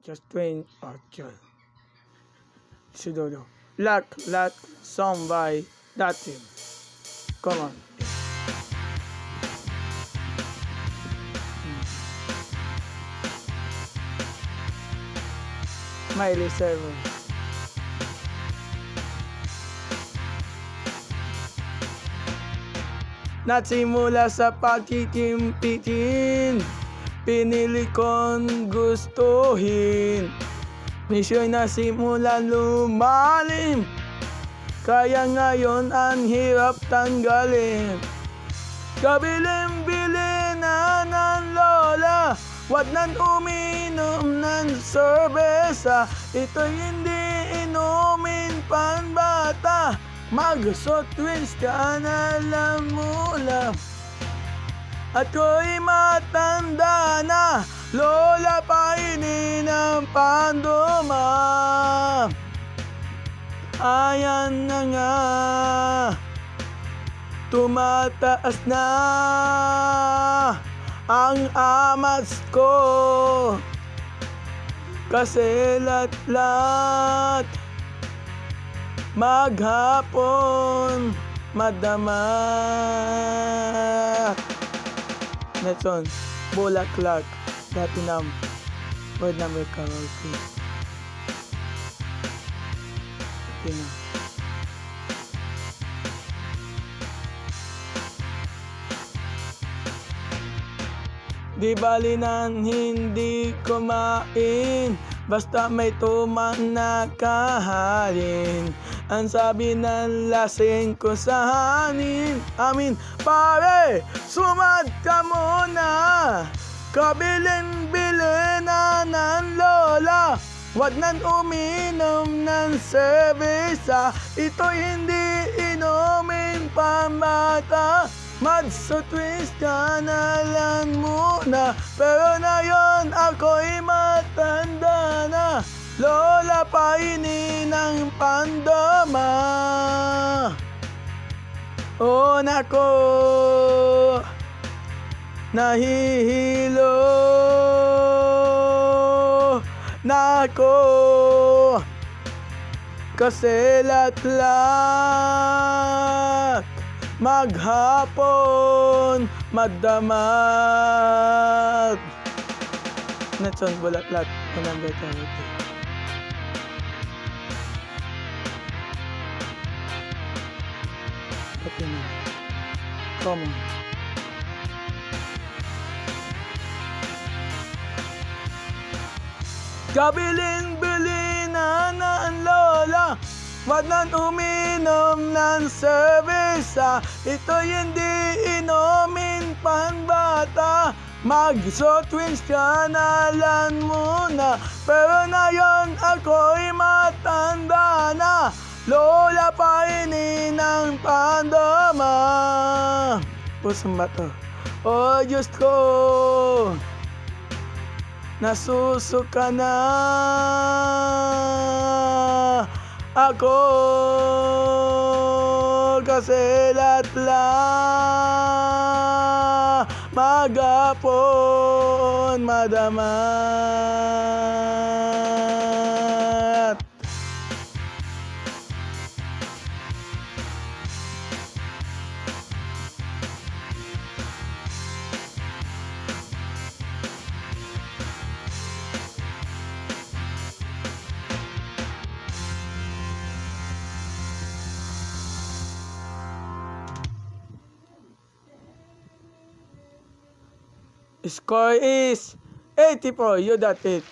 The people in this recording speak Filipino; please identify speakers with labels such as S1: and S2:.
S1: Just train Archer. Sidodo. Luck, song by that team. Come on. Miley Cyrus. Nagsimula sa pagkikimpitin, pinili kong gustuhin. Misyo'y nasimula lumalim, kaya ngayon ang hirap tanggalin. Kabilin-bilin na ng lola, wag nang uminom ng serbesa. Ito'y hindi inumin panbata, mag-soft drinks ka na lang mula. Ako'y matanda na, lola painin ang pandoma. Ayan na nga, tumataas na ang amas ko, kasi lat-lat maghapon madama. Next one, Bulaklak, Platinum, word number karaoke. Okay na. Di bali nang hindi kumain, basta may tumang nakahalin. Ang sabi ng lasing ko sa hanin, pare, sumad ka muna. Kabilin-bilin na ng lola, wag nang uminom ng serbesa. Ito'y hindi inumin pambata, mag-sotwist ka na lang muna. Pero ngayon ako'y matanda na, lola painin ng pandoma. Oh nako, nahihilo nako, kasi lat-lat maghapon madamat. Next one, Bulaklak, number karaoke. Okay na. Come on. Kabilin-bilin na ng lola, wag nang uminom ng serbesa. Ito'y hindi inumin panbata, mag-soft drinks ka na lang muna. Pero ngayon ako'y matanda na, lola painin ng pandoma. Pusong bato. Oh Diyos ko, nasusuka na ako, kasi lat-lat maghapon madamat. Score is 84. You got it.